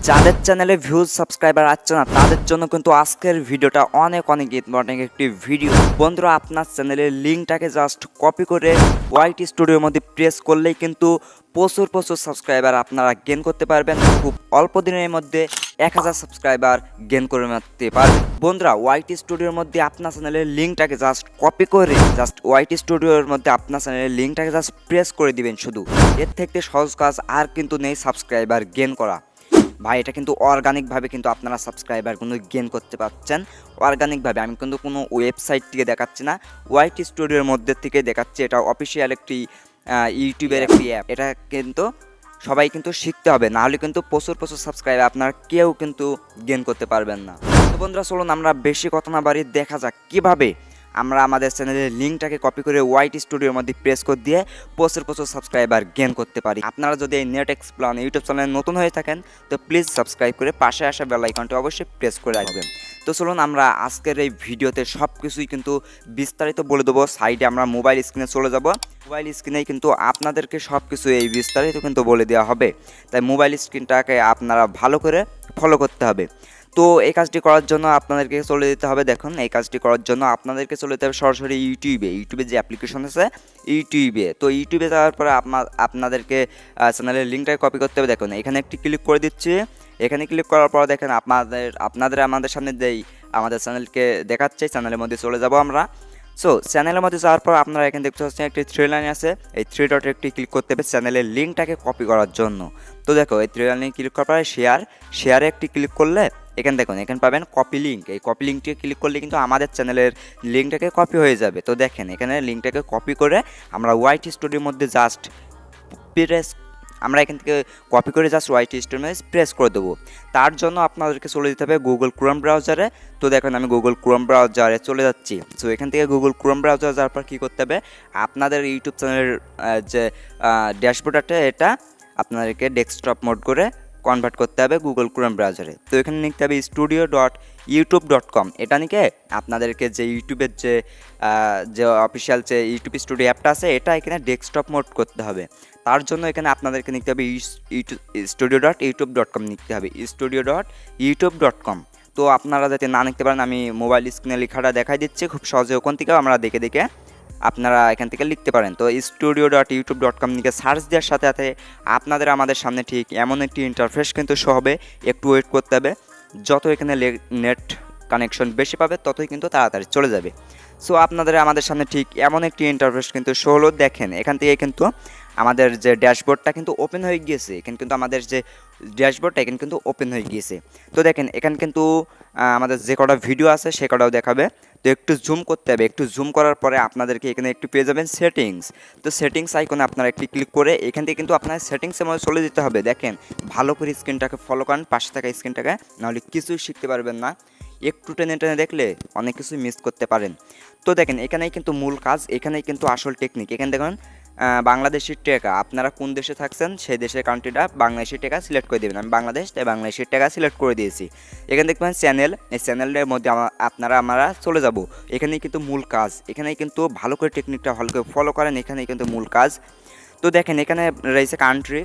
যাদের চ্যানেলে views subscriber আসছে না তাদের জন্য কিন্তু আজকের ভিডিওটা অনেক ইম্পর্টেন্ট একটি ভিডিও। বন্ধুরা, আপনার চ্যানেলের লিঙ্কটাকে জাস্ট কপি করে ওয়াইটি স্টুডিওর মধ্যে প্রেস করলেই কিন্তু প্রচুর সাবস্ক্রাইবার আপনারা গেইন করতে পারবেন। খুব অল্প দিনের মধ্যে 1000 সাবস্ক্রাইবার গেইন করে নিতে পারবেন। বন্ধুরা, ওয়াইটি স্টুডিওর মধ্যে আপনার চ্যানেলের লিঙ্কটাকে জাস্ট কপি করে ওয়াইটি স্টুডিওর মধ্যে আপনার চ্যানেলের লিঙ্কটাকে জাস্ট প্রেস করে দিবেন। শুধু এর থেকে সহজ কাজ আর কিন্তু নেই সাবস্ক্রাইবার গেইন করা। ভাই, এটা কিন্তু অর্গানিকভাবে কিন্তু আপনারা সাবস্ক্রাইবারগুলো গেইন করতে পারছেন অর্গানিকভাবে। আমি কিন্তু কোনো ওয়েবসাইট থেকে দেখাচ্ছি না, ওয়াইটি স্টুডিওর মধ্যে থেকে দেখাচ্ছি। এটা অফিসিয়াল একটি ইউটিউবের একটি অ্যাপ। এটা কিন্তু সবাই কিন্তু শিখতে হবে, নাহলে কিন্তু প্রচুর সাবস্ক্রাইবার আপনারা কেউ কিন্তু গেইন করতে পারবেন না। তো বন্ধুরা, চলুন আমরা বেশি কথা না বাড়িয়ে দেখা যাক কীভাবে আমরা আমাদের চ্যানেলের লিঙ্কটাকে কপি করে ওয়াইটি স্টুডিওর মধ্যে প্রেস করে দিয়ে প্রচুর সাবস্ক্রাইবার গেইন করতে পারি। আপনারা যদি এই নেট এক্সপ্লেন ইউটিউব চ্যানেলে নতুন হয়ে থাকেন তো প্লিজ সাবস্ক্রাইব করে পাশে আসা বেল আইকনটি অবশ্যই প্রেস করে রাখবেন। তো চলুন আমরা আজকের এই ভিডিওতে সব কিছুই কিন্তু বিস্তারিত বলে দেবো। সাইডে আমরা মোবাইল স্ক্রিনে চলে যাব। মোবাইল স্ক্রিনেই কিন্তু আপনাদেরকে সব কিছু এই বিস্তারিত কিন্তু বলে দেওয়া হবে, তাই মোবাইল স্ক্রিনটাকে আপনারা ভালো করে ফলো করতে হবে। তো এই কাজটি করার জন্য আপনাদেরকে চলে যেতে হবে। দেখুন, এই কাজটি করার জন্য আপনাদেরকে চলে যেতে হবে সরাসরি ইউটিউবে যে অ্যাপ্লিকেশন আছে ইউটিউবে। তো ইউটিউবে যাওয়ার পরে আপনাদেরকে চ্যানেলের লিঙ্কটাকে কপি করতে হবে। দেখুন, এখানে একটি ক্লিক করে দিচ্ছি। এখানে ক্লিক করার পর দেখেন আমাদের সামনে যেই আমাদের চ্যানেলকে দেখাচ্ছে, চ্যানেলের মধ্যে চলে যাব আমরা। সো চ্যানেলের মধ্যে যাওয়ার পর আপনারা এখানে দেখতে পাচ্ছেন একটি 3 লাইন আছে। এই 3 ডটে একটি ক্লিক করতে হবে চ্যানেলের লিঙ্কটাকে কপি করার জন্য। তো দেখো, এই 3 লাইনে ক্লিক করার পরে শেয়ারে একটি ক্লিক করলে এখানে দেখুন, এখানে পাবেন কপি লিঙ্ক। এই কপি লিঙ্কটি ক্লিক করলে কিন্তু আমাদের চ্যানেলের লিঙ্কটাকে কপি হয়ে যাবে। তো দেখেন, এখানে লিঙ্কটাকে কপি করে আমরা ওয়াইটি স্টুডিওর মধ্যে আমরা এখান থেকে কপি করে জাস্ট ওয়াইটি স্টুডিওর মধ্যে প্রেস করে দেবো। তার জন্য আপনাদেরকে চলে যেতে হবে গুগল ক্রোম ব্রাউজারে। তো দেখুন, আমি গুগল ক্রোম ব্রাউজারে চলে যাচ্ছি। সো এখান থেকে গুগল ক্রোম ব্রাউজার যাওয়ার পর কী করতে হবে, আপনাদের ইউটিউব চ্যানেলের যে ড্যাশবোর্ড আছে এটা আপনাদেরকে ডেস্কটপ মোড করে কনভার্ট করতে হবে গুগল ক্রোম ব্রাউজারে। তো এখানে লিখতে হবে studio.youtube.com। এটা নিয়ে আপনাদেরকে যে ইউটিউবের যে অফিসিয়াল যে ইউটিউব স্টুডিও অ্যাপটা আছে এটা এখানে ডেস্কটপ মোড করতে হবে। তার জন্য এখানে আপনাদেরকে লিখতে হবে studio.youtube.com লিখতে হবে studio.youtube.com। তো আপনারা যাতে না লিখতে পারেন, আমি মোবাইল স্ক্রিনে লেখাটা দেখাই দিচ্ছি খুব সহজে। ওখান থেকেও আমরা দেখে আপনারা এখান থেকে লিখতে পারেন। তো studio.youtube.com লিখে সার্চ দেওয়ার সাথে সাথে আমাদের সামনে ঠিক এমন একটি ইন্টারফেস কিন্তু শো হবে। একটু ওয়েট করতে হবে। যত এখানে নেট কানেকশন বেশি পাবে ততই কিন্তু তাড়াতাড়ি চলে যাবে। সো আমাদের সামনে ঠিক এমন একটি ইন্টারফেস কিন্তু শো হলো। দেখেন, এখান থেকে কিন্তু আমাদের যে ড্যাশবোর্ডটা কিন্তু ওপেন হয়ে গিয়েছে। এখানে কিন্তু আমাদের যে ড্যাশবোর্ডটা এখানে কিন্তু ওপেন হয়ে গিয়েছে। তো দেখেন, এখানে কিন্তু আমাদের যে কটা ভিডিও আছে সে কটাও দেখাবে। তো একটু জুম করতে হবে। একটু জুম করার পরে আপনাদেরকে এখানে একটু পেয়ে যাবেন সেটিংস। তো সেটিংস আইকনে আপনারা একটি ক্লিক করে এখান থেকে কিন্তু আপনার সেটিংসের মধ্যে চলে যেতে হবে। দেখেন, ভালো করে স্ক্রিনটাকে ফলো করেন, পাশে থাকা স্ক্রিনটাকে, নাহলে কিছুই শিখতে পারবেন না। একটু টেনে দেখলে অনেক কিছুই মিস করতে পারেন। তো দেখেন, এখানেই কিন্তু মূল কাজ, এখানেই কিন্তু আসল টেকনিক। এখানে দেখুন বাংলাদেশি টাকা, আপনারা কোন দেশে থাকছেন সেই দেশের কান্ট্রিটা বাংলাদেশি টাকা সিলেক্ট করে দেবেন। আমি বাংলাদেশ, তাই বাংলাদেশি টাকা সিলেক্ট করে দিয়েছি। এখানে দেখবেন চ্যানেল, এই চ্যানেলের মধ্যে আমরা চলে যাব। এখানেই কিন্তু মূল কাজ। এখানেই কিন্তু ভালো করে টেকনিকটা ভালো করে ফলো করেন, এখানেই কিন্তু মূল কাজ। তো দেখেন, এখানে রয়েছে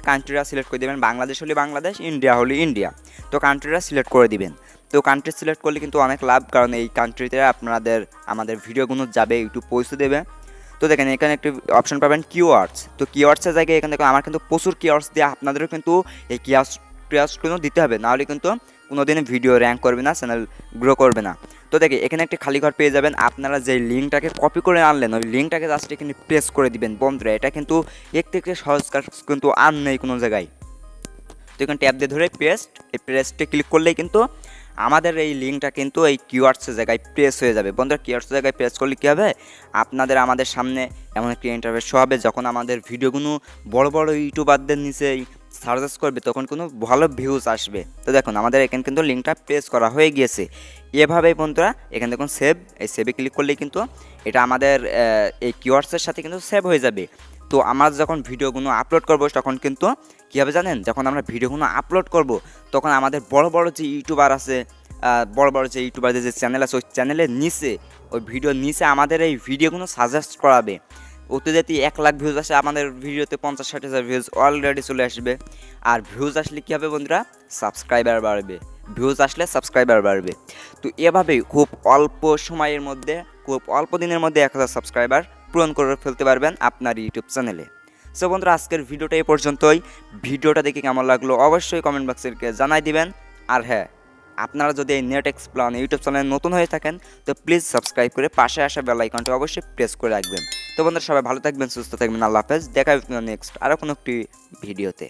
কান্ট্রিরা সিলেক্ট করে দেবেন। বাংলাদেশ হলে বাংলাদেশ, ইন্ডিয়া হলে ইন্ডিয়া। তো কান্ট্রিরা সিলেক্ট করে দিবেন। তো কান্ট্রি সিলেক্ট করলে কিন্তু অনেক লাভ, কারণ এই কান্ট্রিতে আমাদের ভিডিওগুলো যাবে, ইউটিউব পৌঁছে দেবে। তো দেখেন, এখানে একটি অপশন পাবেন কিওয়ার্ডস। তো কিওয়ার্ডসের জায়গায় এখানে দেখুন আমার কিন্তু প্রচুর কিওয়ার্ডস দিয়ে আপনাদেরও কিন্তু এই কিওয়ার্ডসগুলো দিতে হবে, নাহলে কিন্তু কোনোদিনই ভিডিও র্যাঙ্ক করবে না, চ্যানেল গ্রো করবে না। তো দেখে এখানে একটি খালি ঘর পেয়ে যাবেন। আপনারা যে লিঙ্কটাকে কপি করে আনলেন ওই লিঙ্কটাকে জাস্ট এখানে প্রেস করে দিবেন। বন্ধুরা, এটা কিন্তু এক থেকে সহজ কাজ কিন্তু আর নেই কোনো জায়গায়। তো এখানে ট্যাব দিয়ে ধরে এই প্রেসটে ক্লিক করলেই কিন্তু আমাদের এই লিঙ্কটা কিন্তু এই কিওয়ার্ডসের জায়গায় প্রেস হয়ে যাবে। বন্ধুরা, কিওয়ার্ডসের জায়গায় প্রেস করলে কী হবে, আমাদের সামনে এমন একটি ইন্টারফেস শো হবে। যখন আমাদের ভিডিওগুলো বড় ইউটিউবারদের নিচেই সার্চ করবে তখন কোনো ভালো ভিউজ আসবে। তো দেখুন, আমাদের এখানে কিন্তু লিঙ্কটা প্রেস করা হয়ে গিয়েছে। এভাবেই বন্ধুরা, এখানে দেখুন এই সেভে ক্লিক করলেই কিন্তু এটা আমাদের এই কিওয়ার্ডসের সাথে কিন্তু সেভ হয়ে যাবে। তো আমরা যখন ভিডিওগুলো আপলোড করব তখন কিন্তু কী হবে জানেন, যখন আমরা ভিডিওগুলো আপলোড করব তখন আমাদের বড় যে ইউটিউবার আছে, বড় যে ইউটিউবারদের যে চ্যানেল আছে ওই চ্যানেলের নিচে, ওই ভিডিওর নিচে আমাদের এই ভিডিওগুলো সাজেস্ট করাবে। ওতে যদি 1 লাখ ভিউজ আসে আমাদের ভিডিওতে 50-60 হাজার ভিউজ অলরেডি চলে আসবে। আর ভিউজ আসলে কী হবে বন্ধুরা, সাবস্ক্রাইবার বাড়বে, ভিউজ আসলে সাবস্ক্রাইবার বাড়বে। তো এভাবেই খুব অল্প সময়ের মধ্যে, খুব অল্প দিনের মধ্যে 1,000 সাবস্ক্রাইবার পূরণ করে ফেলতে পারবেন আপনার ইউটিউব চ্যানেলে। সো বন্ধুরা, আজকের ভিডিওটা এই পর্যন্তই। ভিডিওটা দেখে কেমন লাগলো অবশ্যই কমেন্ট বক্সে জানাই দিবেন। আর হ্যাঁ, আপনারা যদি এই নেট এক্সপ্লেন ইউটিউব চ্যানেলে নতুন হয়ে থাকেন তো প্লিজ সাবস্ক্রাইব করে পাশে আসা বেল আইকনটা অবশ্যই প্রেস করে রাখবেন। তো বন্ধুরা, সবাই ভালো থাকবেন, সুস্থ থাকবেন, আল্লাহ হাফেজ। দেখা হবে নেক্সট আরও কোনো একটি ভিডিওতে।